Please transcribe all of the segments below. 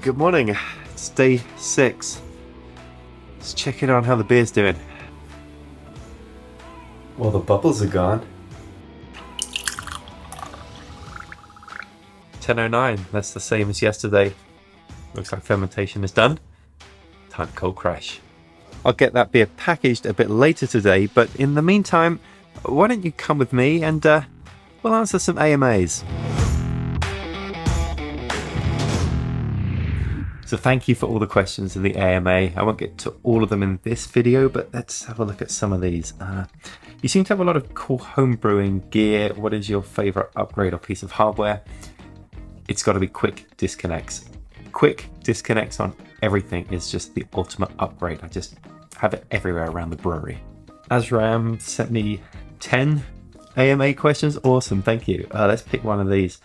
Good morning, it's day 6. Just checking on how the beer's doing. Well, the bubbles are gone. 10:09, that's the same as yesterday. Looks like fermentation is done. Time to cold crash. I'll get that beer packaged a bit later today, but in the meantime, why don't you come with me and we'll answer some AMAs. So thank you for all the questions in the AMA. I won't get to all of them in this video, but let's have a look at some of these. You seem to have a lot of cool home brewing gear. What is your favorite upgrade or piece of hardware? It's got to be quick disconnects. Quick disconnects on everything is just the ultimate upgrade. I just have it everywhere around the brewery. Azram sent me 10 AMA questions. Awesome, thank you. Let's pick one of these.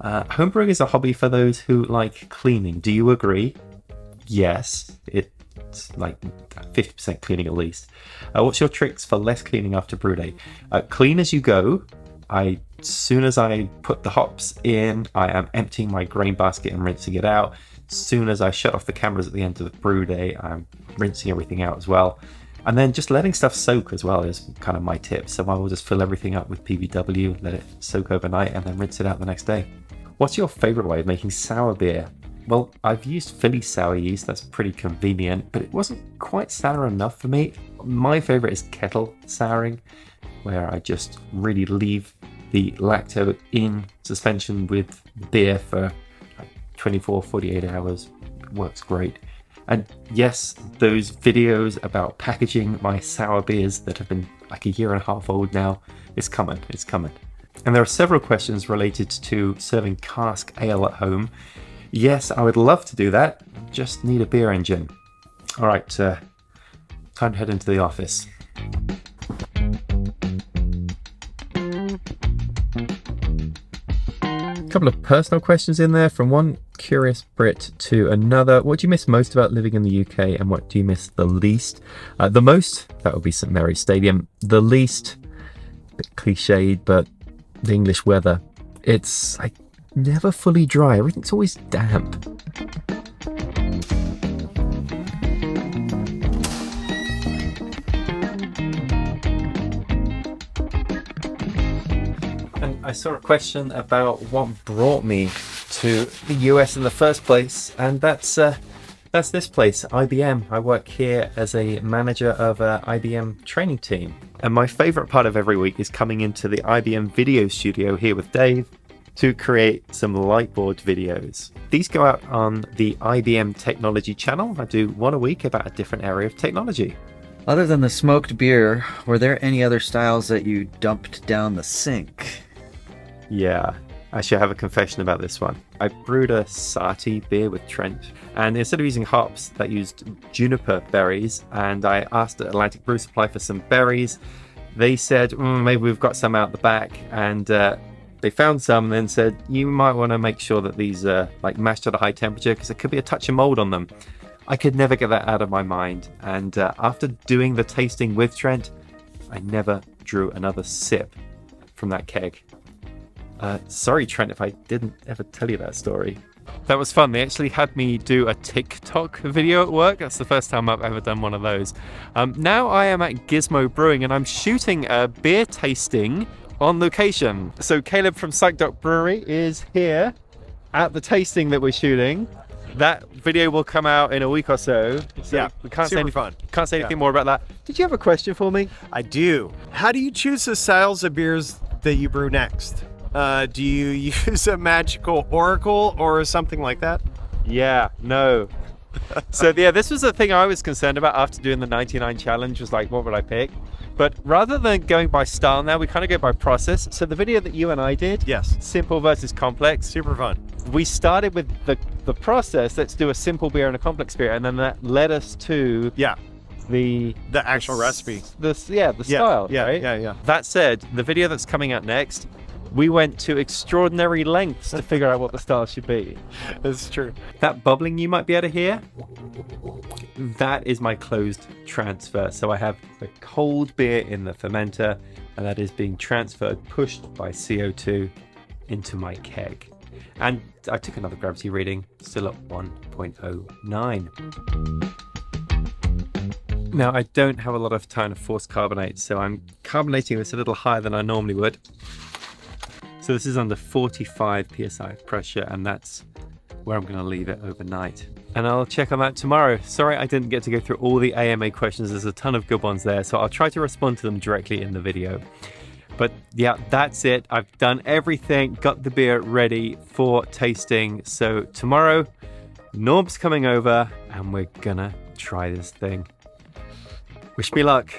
Homebrewing is a hobby for those who like cleaning. Do you agree? Yes, it's like 50% cleaning at least. What's your tricks for less cleaning after brew day? Clean as you go. As soon as I put the hops in, I am emptying my grain basket and rinsing it out. As soon as I shut off the cameras at the end of the brew day, I'm rinsing everything out as well. And then just letting stuff soak as well is kind of my tip. So I will just fill everything up with PBW, let it soak overnight, and then rinse it out the next day. What's your favorite way of making sour beer? Well, I've used Philly sour yeast, that's pretty convenient, but it wasn't quite sour enough for me. My favorite is kettle souring, where I just really leave the lacto in suspension with beer for 24, 48 hours. It works great. And yes, those videos about packaging my sour beers that have been like a year and a half old now, it's coming. And there are several questions related to serving cask ale at home. Yes, I would love to do that, just need a beer engine. All right, time to head into the office. A couple of personal questions in there, from one curious Brit to another. What do you miss most about living in the UK, and what do you miss the least? The most, that would be St Mary's Stadium. The least, a bit cliched, but the English weather. It's like never fully dry, everything's always damp. And I saw a question about what brought me to the US in the first place, and that's this place, IBM. I work here as a manager of an IBM training team. And my favorite part of every week is coming into the IBM video studio here with Dave to create some lightboard videos. These go out on the IBM Technology channel. I do one a week about a different area of technology. Other than the smoked beer, were there any other styles that you dumped down the sink? Yeah, actually I have a confession about this one. I brewed a Sati beer with Trent, and instead of using hops, that used juniper berries, and I asked Atlantic Brew Supply for some berries. They said, maybe we've got some out the back, and they found some and then said, you might want to make sure that these are like mashed at a high temperature because there could be a touch of mold on them. I could never get that out of my mind, and after doing the tasting with Trent, I never drew another sip from that keg. Sorry, Trent, if I didn't ever tell you that story. That was fun. They actually had me do a TikTok video at work. That's the first time I've ever done one of those. Now I am at Gizmo Brewing and I'm shooting a beer tasting on location. So Caleb from Psych Brewery is here at the tasting that we're shooting. That video will come out in a week or so. Yeah, we can't super say fun. Can't say anything more about that. Did you have a question for me? I do. How do you choose the styles of beers that you brew next? Do you use a magical oracle or something like that? Yeah, no. So yeah, this was the thing I was concerned about after doing the 99 challenge, was like, what would I pick? But rather than going by style now, we kind of go by process. So the video that you and I did, yes, simple versus complex, super fun. We started with the process, let's do a simple beer and a complex beer, and then that led us to the actual recipe. The style, right? Yeah. That said, the video that's coming out next, we went to extraordinary lengths to figure out what the style should be. That's true. That bubbling you might be able to hear, that is my closed transfer. So I have the cold beer in the fermenter, and that is being transferred, pushed by CO2 into my keg. And I took another gravity reading, still at 1.09. Now, I don't have a lot of time to force carbonate, so I'm carbonating this a little higher than I normally would. So this is under 45 psi of pressure, and that's where I'm going to leave it overnight. And I'll check on that tomorrow. Sorry I didn't get to go through all the AMA questions. There's a ton of good ones there, so I'll try to respond to them directly in the video. But yeah, that's it. I've done everything, got the beer ready for tasting. So tomorrow, Norm's coming over and we're gonna try this thing. Wish me luck.